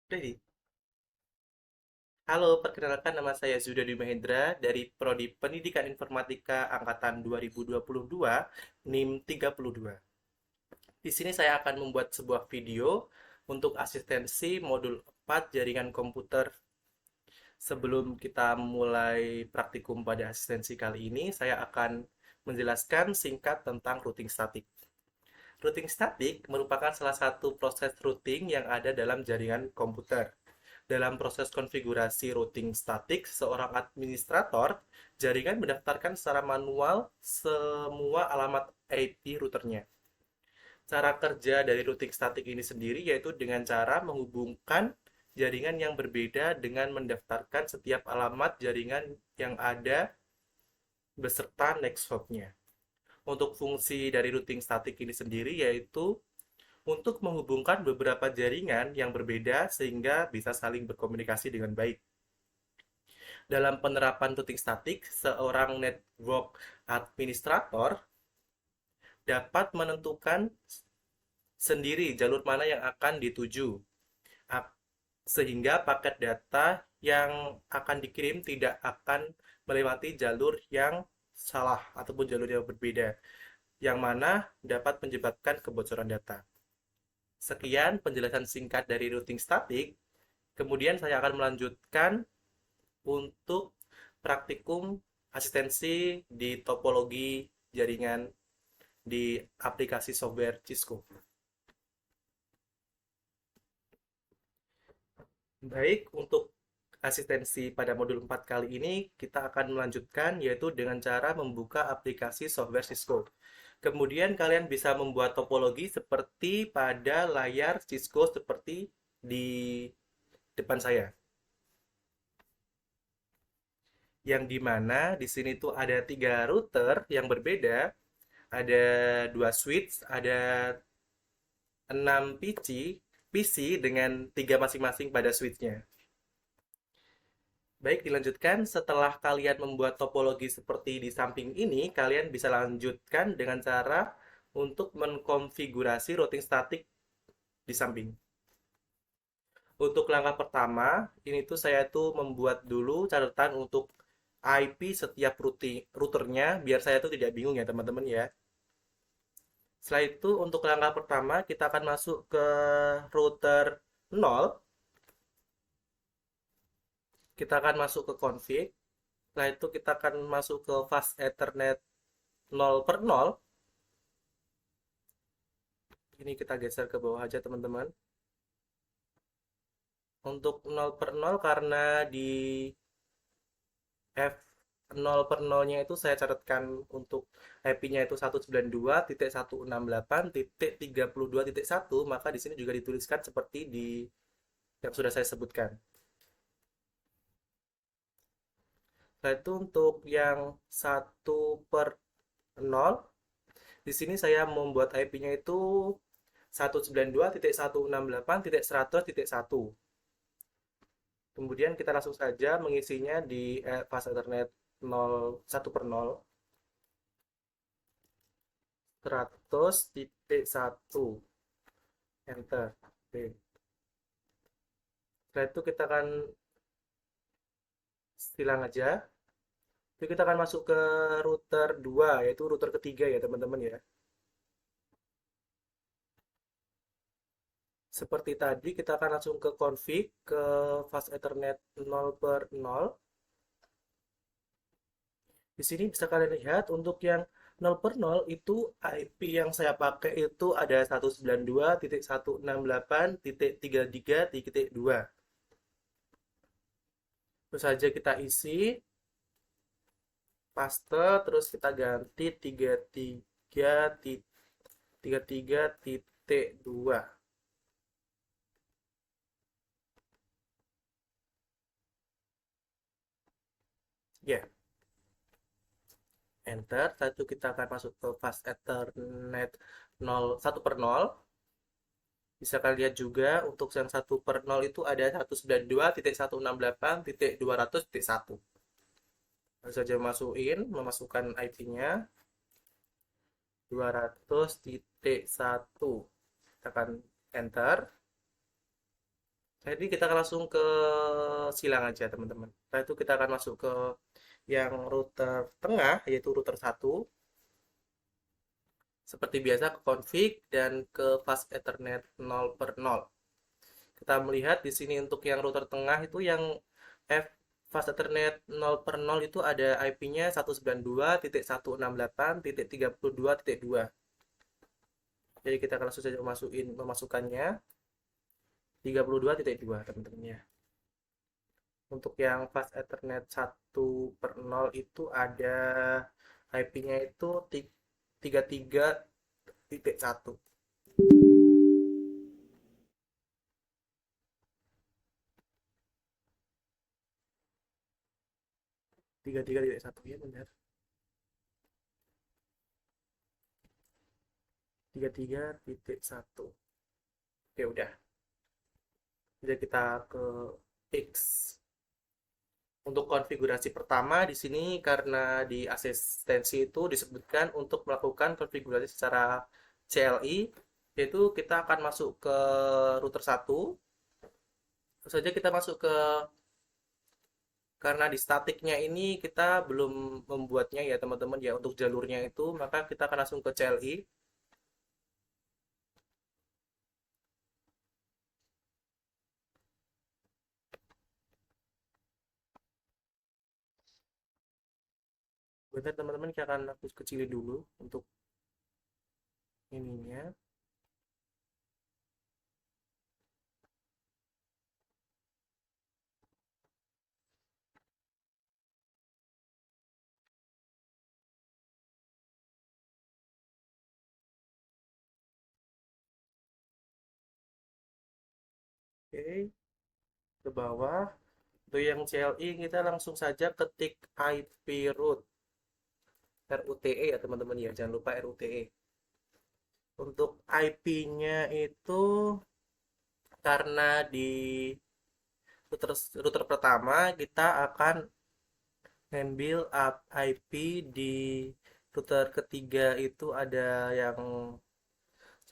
Ready? Halo, perkenalkan nama saya Zudadi Mahendra dari Prodi Pendidikan Informatika Angkatan 2022, NIM 32. Di sini saya akan membuat sebuah video untuk asistensi modul 4 jaringan komputer. Sebelum kita mulai praktikum pada asistensi kali ini, saya akan menjelaskan singkat tentang routing statik. Routing statik merupakan salah satu proses routing yang ada dalam jaringan komputer. Dalam proses konfigurasi routing statik, seorang administrator jaringan mendaftarkan secara manual semua alamat IP routernya. Cara kerja dari routing statik ini sendiri yaitu dengan cara menghubungkan jaringan yang berbeda dengan mendaftarkan setiap alamat jaringan yang ada beserta next hop-nya. Untuk fungsi dari routing statik ini sendiri yaitu untuk menghubungkan beberapa jaringan yang berbeda sehingga bisa saling berkomunikasi dengan baik. Dalam penerapan routing statik, seorang network administrator dapat menentukan sendiri jalur mana yang akan dituju, sehingga paket data yang akan dikirim tidak akan melewati jalur yang salah ataupun jalur yang berbeda, yang mana dapat menyebabkan kebocoran data. Sekian penjelasan singkat dari routing statik. Kemudian saya akan melanjutkan untuk praktikum asistensi di topologi jaringan di aplikasi software Cisco. Baik, untuk asistensi pada modul 4 kali ini kita akan melanjutkan yaitu dengan cara membuka aplikasi software Cisco. Kemudian kalian bisa membuat topologi seperti pada layar Cisco seperti di depan saya. Yang dimana di sini tuh ada 3 router yang berbeda, ada 2 switch, ada 6 PC dengan 3 masing-masing pada switchnya. Baik, dilanjutkan. Setelah kalian membuat topologi seperti di samping ini, kalian bisa lanjutkan dengan cara untuk mengkonfigurasi routing statik di samping. Untuk langkah pertama, ini tuh saya tuh membuat dulu catatan untuk IP setiap routernya, biar saya tuh tidak bingung ya teman-teman ya. Setelah itu, untuk langkah pertama, kita akan masuk ke router 0. Kita akan masuk ke config. Setelah itu, kita akan masuk ke fast Ethernet 0/0. Ini kita geser ke bawah aja, teman-teman. Untuk 0/0 karena di F0/0-nya itu saya catatkan untuk IP-nya itu 192.168.32.1, maka di sini juga dituliskan seperti di yang sudah saya sebutkan. Nah, itu untuk yang 1/0. Di sini saya membuat IP-nya itu 192.168.100.1. Kemudian kita langsung saja mengisinya di fast Ethernet 1/0, 100.1. Enter. Oke. Setelah itu kita akan silang aja. Jadi kita akan masuk ke router 2, yaitu router ketiga ya teman-teman ya. Seperti tadi, kita akan langsung ke config, ke fast Ethernet 0/0. Di sini bisa kalian lihat untuk yang 0/0 itu IP yang saya pakai itu ada 192.168.33.2. Terus saja kita isi, paste, terus kita ganti 33.2. Ya, enter. Setelah itu kita akan masuk ke fast Ethernet 1/0. Bisa kalian lihat juga untuk yang 1/0 itu ada 192.168.200.1. Lalu saja memasukkan IP-nya 200.1. Tekan enter. Jadi kita akan langsung ke silang aja teman-teman. Setelah itu kita akan masuk ke yang router tengah, yaitu router satu. Seperti biasa ke config dan ke fast ethernet 0/0. Kita melihat di sini untuk yang router tengah itu yang F fast ethernet 0/0 itu ada IP-nya 192.168.32.2. Jadi kita akan langsung saja memasukkannya 32.2 teman-teman ya. Untuk yang fast ethernet 1/0 itu ada IP-nya itu 33.1. 33.1 ya benar. 33.1. Oke, udah. Jadi kita ke X. Untuk konfigurasi pertama di sini karena di asistensi itu disebutkan untuk melakukan konfigurasi secara CLI, yaitu kita akan masuk ke router satu. Terus saja kita masuk ke, karena di statiknya ini kita belum membuatnya ya teman-teman ya, untuk jalurnya itu, maka kita akan langsung ke CLI. Bentar teman-teman, kita akan aku kecilin dulu untuk ininya. Oke, ke bawah. Untuk yang CLI kita langsung saja ketik IP root, RUTE ya teman-teman ya, jangan lupa RUTE. Untuk IP-nya itu karena di router, router pertama kita akan ngambil IP di router ketiga itu ada yang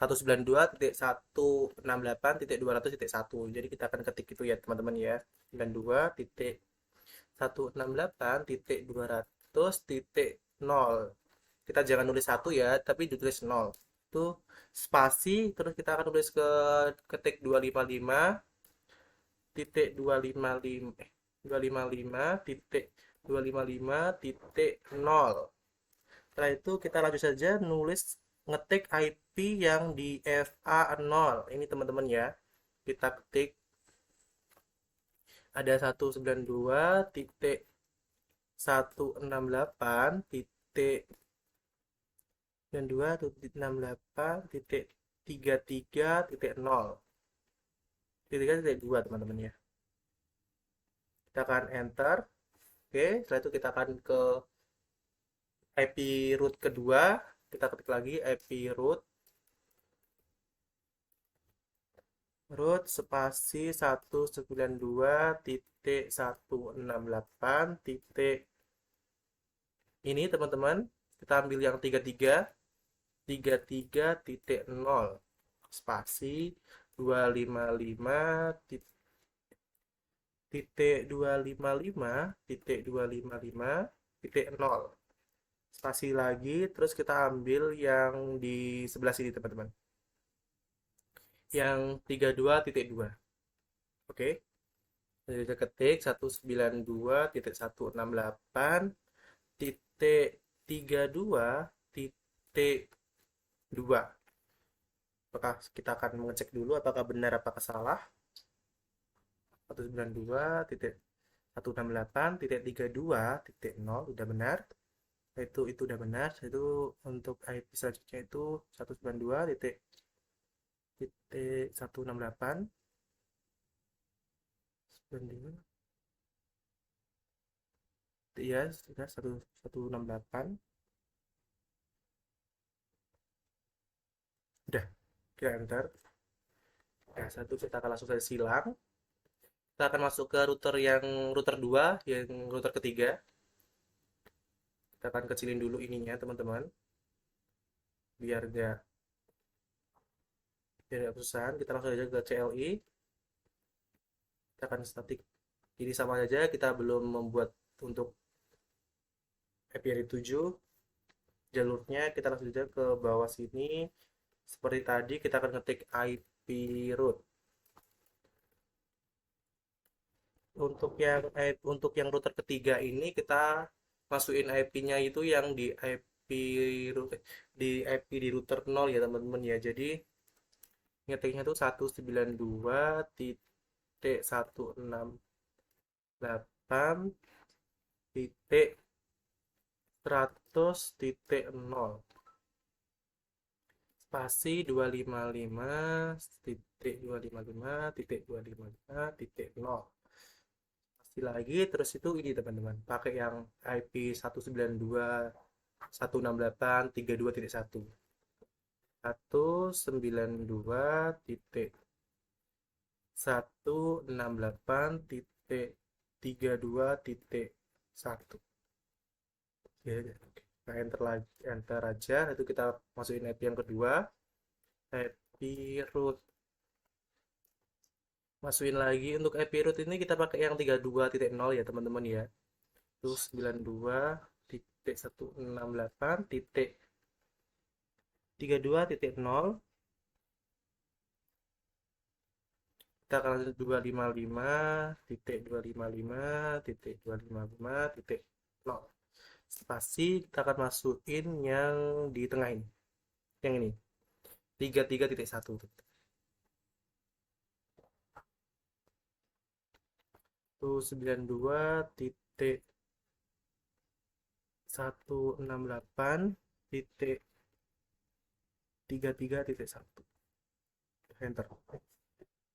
192.168.200.1. Jadi kita akan ketik itu ya teman-teman ya. 92.168.200.0. Kita jangan nulis satu ya, tapi ditulis 0. Itu spasi, terus kita akan tulis ke ketik 255.255.255.0. Setelah itu kita lanjut saja nulis ngetik IP yang di FA0. Ini teman-teman ya. Kita ketik ada 192.168.2.63.0. 3.2 teman-teman ya. Kita akan enter. Oke, setelah itu kita akan ke IP root kedua. Kita ketik lagi IP root spasi 192.168 titik ini teman-teman, kita ambil yang 33.0 spasi 255 255.0 spasi lagi, terus kita ambil yang di sebelah sini teman-teman, yang 32.2. Oke, jadi kita ketik 192.168.32.2. Apakah kita akan mengecek dulu apakah benar apakah salah. 192.168.32.0 udah benar. Itu udah benar. Itu untuk IP selanjutnya itu 192.168 ya sudah 168 udah, kita enter. Nah, satu kita akan langsung saja silang. Kita akan masuk ke router yang router 2, yang router ketiga. Kita akan kecilin dulu ininya teman-teman, biar gak kesusahan. Kita langsung aja ke CLI. kita akan statik. Jadi sama aja, kita belum membuat untuk apiary 7 jalurnya. Kita langsung saja ke bawah sini. Seperti tadi, kita akan ngetik IP route. Untuk yang router ketiga ini kita masukin IP-nya itu yang di router 0 ya teman-teman ya. Jadi ngetiknya tuh 192.168.100.0 spasi 255.255.255.0 pasti lagi. Terus itu ini teman-teman, pakai yang IP 192.168.32.1 192.168.32.1. Ya, kita enter aja, itu kita masukin IP yang kedua, IP root. Masukin lagi, untuk IP root ini kita pakai yang 32.0 ya teman-teman ya. Itu 92.168.32.0. Kita akan lanjut 255.255.255.0 spasi. Kita akan masukin yang di tengah ini, yang ini 33.1. Itu 92.168.33.1. Enter.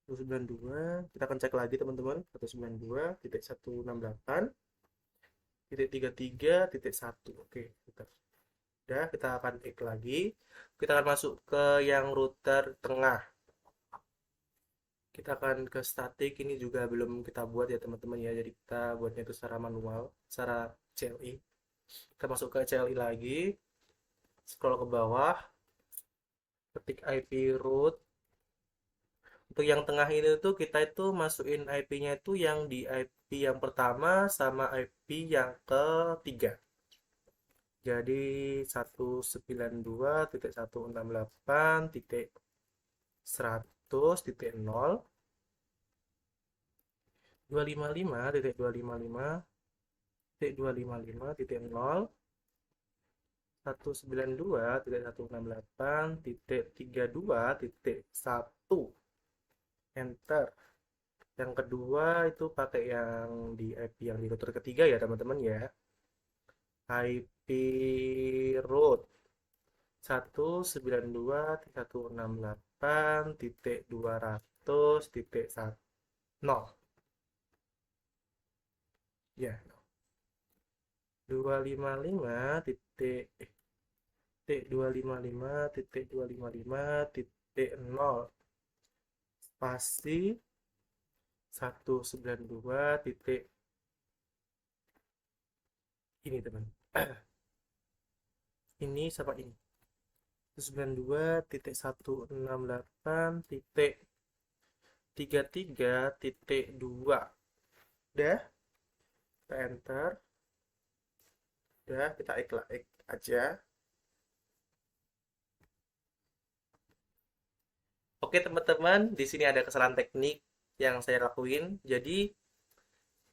192, kita akan cek lagi teman-teman. 192.168.33.1. Oke, kita udah, kita akan klik lagi. Kita akan masuk ke yang router tengah. Kita akan ke statik, ini juga belum kita buat ya teman-teman ya. Jadi kita buatnya itu secara manual, secara CLI. Kita masuk ke CLI lagi, scroll ke bawah, ketik IP root. Untuk yang tengah ini tuh kita itu masukin IP-nya itu yang di IP yang pertama sama IP yang ketiga. Jadi 192.168.100.0, 255.255.255.0, 192.168.32.1. Enter. Yang kedua itu pakai yang di IP yang di router ketiga ya teman-teman ya. IP root 192.168.200.1. Ya, 255.255.0 spasi 192 titik ini teman. Ini sama ini 192.168.33.2. Udah, kita enter. Udah, kita iklik aja. Oke teman-teman, di sini ada kesalahan teknik yang saya lakuin. Jadi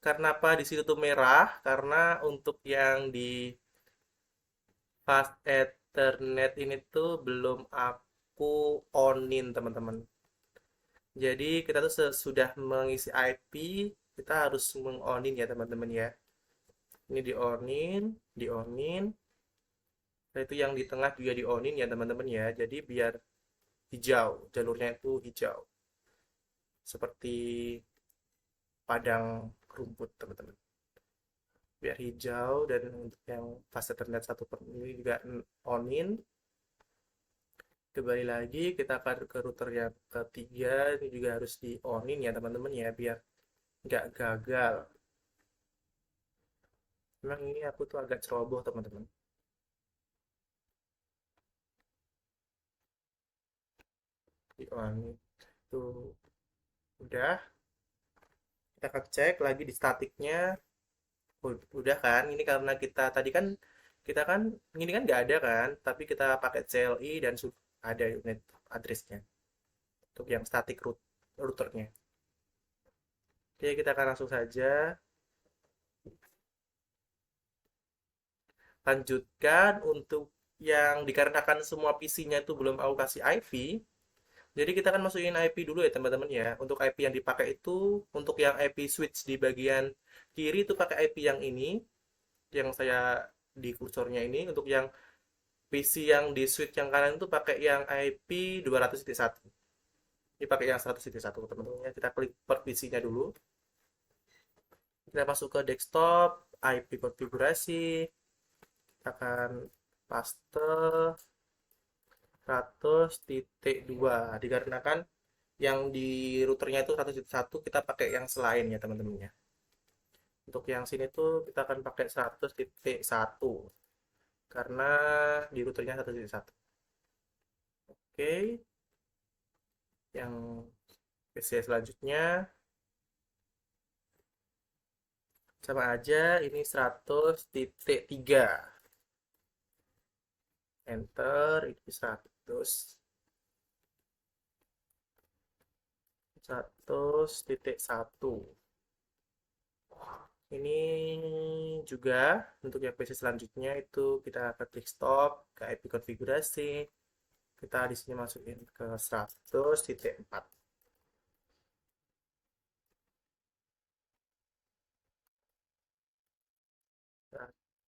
kenapa di situ tuh merah? Karena untuk yang di fast Ethernet ini tuh belum aku onin teman-teman. Jadi kita tuh sudah mengisi IP, kita harus mengonin ya teman-teman ya. Ini di onin. Nah, itu yang di tengah juga di onin ya teman-teman ya. Jadi biar hijau, jalurnya itu hijau. Seperti padang rumput teman-teman. Biar hijau. Dan untuk yang fast Ethernet satu per ini juga onin. Kembali lagi kita akan ke router yang ketiga, ini juga harus di onin ya teman-teman ya, biar nggak gagal. Memang ini aku tuh agak ceroboh teman-teman. Di onin tuh udah. Kita akan cek lagi di statiknya. Udah kan, ini karena kita tadi kan kita kan ini kan nggak ada kan, tapi kita pakai CLI dan ada unit addressnya untuk yang static routernya. Oke, kita akan langsung saja lanjutkan untuk yang dikarenakan semua PC-nya itu belum aku kasih IP. Jadi kita akan masukin IP dulu ya teman-teman ya. Untuk IP yang dipakai itu untuk yang IP switch di bagian kiri itu pakai IP yang ini, yang saya di kursornya ini. Untuk yang PC yang di switch yang kanan itu pakai yang IP 200.1. Ini pakai yang 100.1 teman-teman ya. Kita klik per PC-nya dulu. Kita masuk ke desktop, IP konfigurasi, kita akan paste 100.2 dikarenakan yang di routernya itu 100.1 kita pakai yang selain ya teman-teman ya. Untuk yang sini tuh kita akan pakai 100.1 karena di routernya 100.1. Oke, yang PC selanjutnya sama aja, ini 100.3. Enter, ini 100.1. Ini juga untuk yang PC selanjutnya itu kita ke desktop, ke IP konfigurasi. Kita di sini masukin ke 100.4.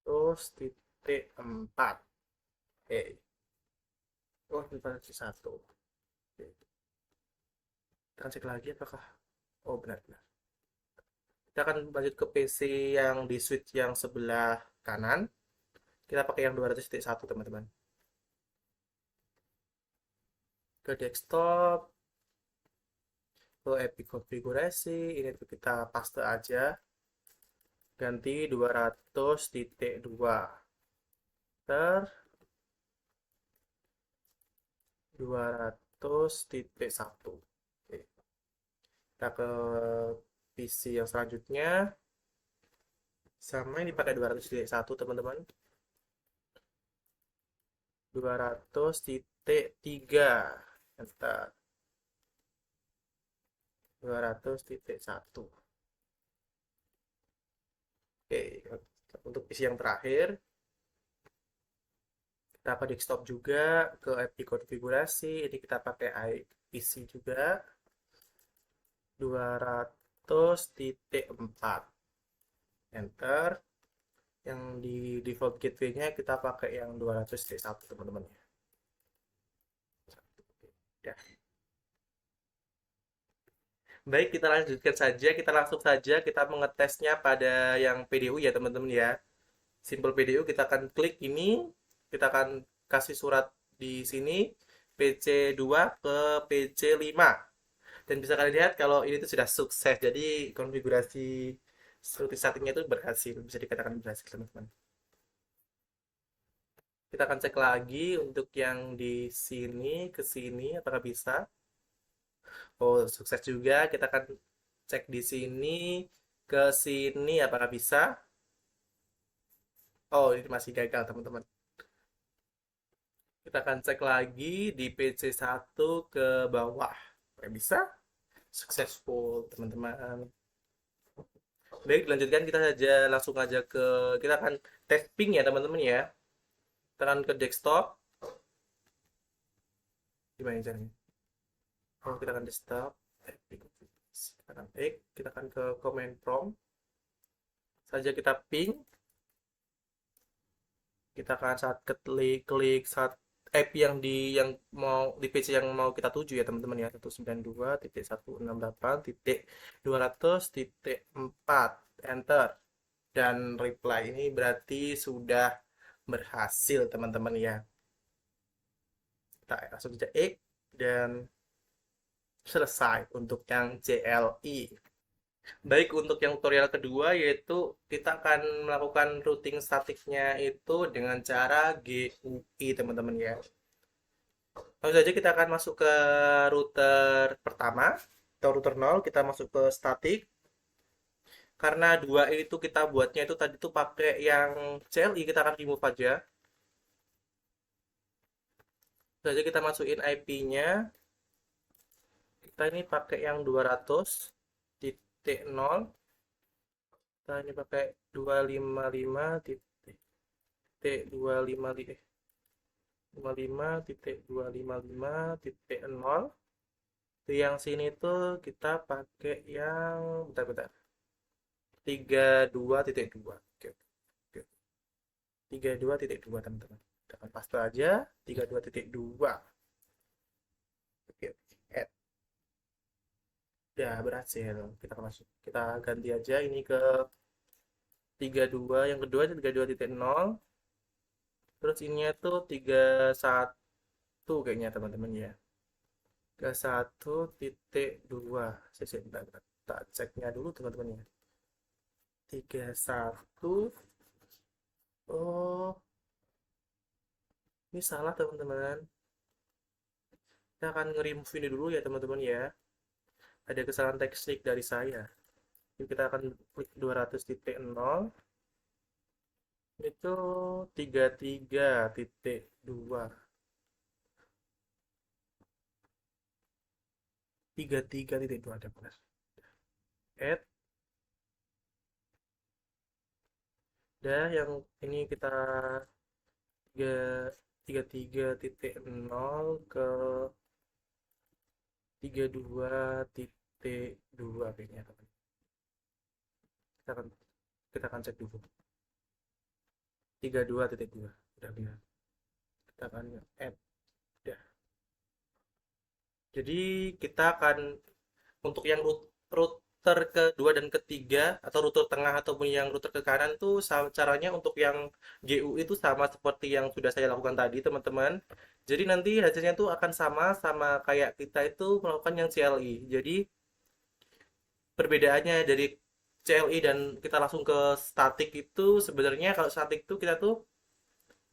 100.4. Oke. Oh, ini versi 1. Oke. Kita akan cek lagi apakah. Oh, benar-benar. Kita akan lanjut ke PC yang di switch yang sebelah kanan. Kita pakai yang 200.1 teman-teman. Ke desktop, ke Epic konfigurasi, ini tuh kita paste aja, ganti 200.2 ter 200.1. Oke. Kita ke PC yang selanjutnya, sama ini pakai 200.1 teman-teman. 200.3. Enter. 200.1. Oke, untuk PC yang terakhir, kita ke desktop juga, ke app konfigurasi, ini kita pakai PC juga, 200.4. Enter. Yang di default gateway-nya kita pakai yang 200.1 teman-teman ya. Ya. Baik, kita lanjutkan saja. Kita langsung saja kita mengetesnya pada yang PDU ya teman-teman ya. Simple PDU kita akan klik ini, kita akan kasih surat di sini PC2 ke PC5. Dan bisa kalian lihat kalau ini tuh sudah sukses. Jadi konfigurasi routing settingnya itu berhasil, bisa dikatakan berhasil teman-teman. Kita akan cek lagi untuk yang di sini ke sini apakah bisa. Oh, sukses juga. Kita akan cek di sini ke sini apakah bisa. Oh, ini masih gagal, teman-teman. Kita akan cek lagi di PC1 ke bawah. Apakah bisa? Successful, teman-teman. Baik, lanjutkan kita saja langsung aja ke kita akan tes ping ya, teman-teman ya. Kita akan ke desktop. Gimana caranya? Oh, kita akan desktop. Kita akan kita akan ke command prompt. Saja kita ping, kita akan saat klik klik saat app yang yang mau di PC yang mau kita tuju ya teman-teman ya 192.168.200.4 enter dan reply ini berarti sudah berhasil teman-teman ya. Kita langsung saja dan selesai untuk yang CLI. Baik, untuk yang tutorial kedua yaitu kita akan melakukan routing statiknya itu dengan cara GUI teman-teman ya. Langsung saja kita akan masuk ke router pertama atau router 0, kita masuk ke statik. karena dua itu kita buatnya itu tadi tuh pakai yang CLI, kita akan remove aja. Terus aja kita masukin IP-nya. Kita ini pakai yang 200.0. Kita ini pakai 255.255.255.0. Di yang sini tuh kita pakai yang bentar-bentar 32.2. Oke, oke. 32.2 teman-teman. Kita akan paste aja 32.2. Oke, add. Ya, berhasil. Kita masuk. Kita ganti aja ini ke 32. Yang kedua itu 32.0. Terus ininya tuh 31 kayaknya teman-teman ya. 31.2. Saya bentar, bentar. Tak ceknya dulu teman-teman ya. 31. Oh, ini salah teman-teman. Kita akan nge-remove ini dulu ya teman-teman ya. Ada kesalahan teknik dari saya. Jadi kita akan klik 200.0. Itu 33.2. 33.2 ada benar. Add. Dah yang ini kita 33.0 ke 32.2 kayaknya teman. Kita akan kita akan cek dulu. 32.2 udah benar. Kita akan add. Udah. Jadi kita akan untuk yang router kedua dan ketiga atau router tengah ataupun yang router ke kanan tuh caranya untuk yang GU itu sama seperti yang sudah saya lakukan tadi teman-teman. Jadi nanti hasilnya tuh akan sama sama kayak kita itu melakukan yang CLI. Jadi perbedaannya dari CLI dan kita langsung ke static itu sebenarnya kalau static itu kita tuh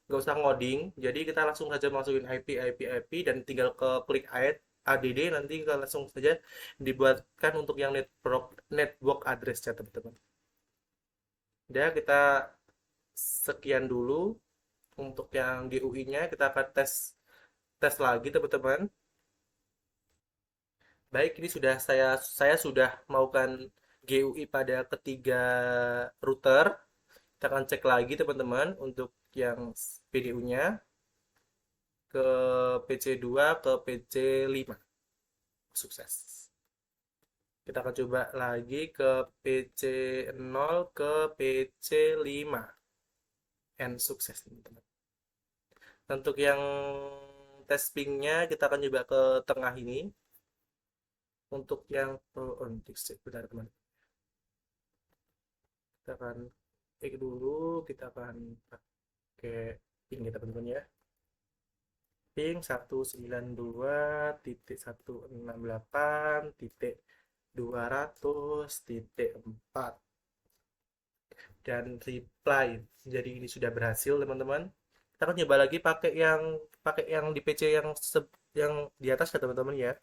nggak usah ngoding, jadi kita langsung saja masukin IP dan tinggal ke klik add nanti kita langsung saja dibuatkan untuk yang network address ya teman-teman. Udah kita sekian dulu untuk yang GUI-nya, kita akan tes tes lagi teman-teman. Baik, ini sudah saya sudah melakukan GUI pada ketiga router. Kita akan cek lagi teman-teman untuk yang PDU-nya ke PC2 ke PC5. Sukses. Kita akan coba lagi ke PC0 ke PC5. And sukses teman-teman. Untuk yang testingnya kita akan coba ke tengah ini. Untuk yang benar teman. Kita akan klik dulu, kita akan pakai ping ya teman-teman ya. Ping 192.168.200.4 dan reply. Jadi ini sudah berhasil teman-teman. Kita akan coba lagi pakai yang di PC yang di atas ya teman-teman ya.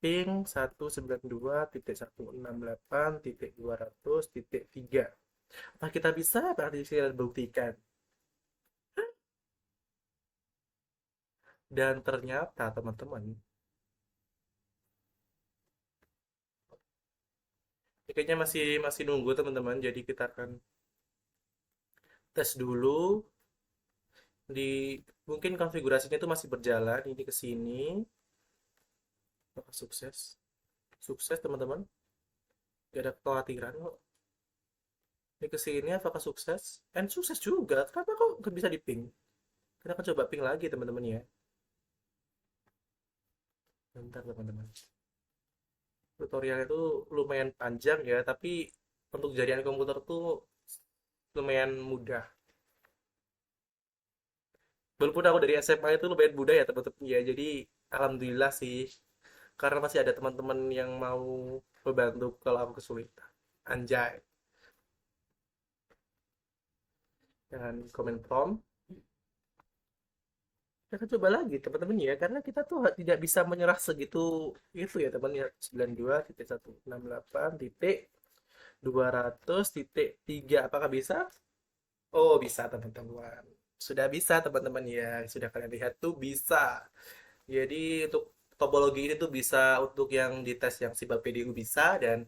Ping 192.168.200.3. Apa kita bisa? Berarti saya buktikan. Dan ternyata teman-teman, ini kayaknya masih masih nunggu teman-teman. Jadi kita akan tes dulu di mungkin konfigurasinya itu masih berjalan. Ini ke sini. Apakah sukses? Sukses teman-teman. Gak ada kekhawatiran kok. Ini ke sini apakah sukses? And sukses juga. Kenapa kok nggak bisa di ping? Kita akan coba ping lagi teman-teman ya. Bentar teman-teman. Tutorial itu lumayan panjang ya, tapi untuk jaringan komputer tuh lumayan mudah. Walaupun aku dari SMA itu lumayan mudah ya teman-teman ya, jadi alhamdulillah sih, karena masih ada teman-teman yang mau membantu kalau aku kesulitan. Anjay, dengan komen prompt. Kita akan coba lagi teman-teman ya, karena kita tuh tidak bisa menyerah segitu itu ya teman ya. 92.168 200,3 apakah bisa? Oh, bisa teman-teman. Sudah bisa teman-teman ya. Sudah kalian lihat tuh bisa. Jadi untuk topologi ini tuh bisa untuk yang di tes yang SIBA PDU bisa, dan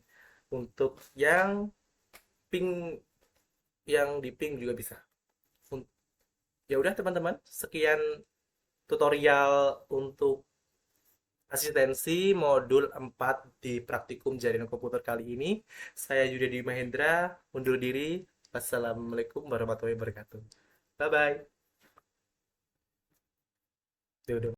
untuk yang ping yang di ping juga bisa. Un- Ya udah teman-teman, sekian tutorial untuk asistensi modul 4 di praktikum jaringan komputer kali ini. Saya Yudi Mahendra, undur diri. Wassalamualaikum warahmatullahi wabarakatuh. Bye bye.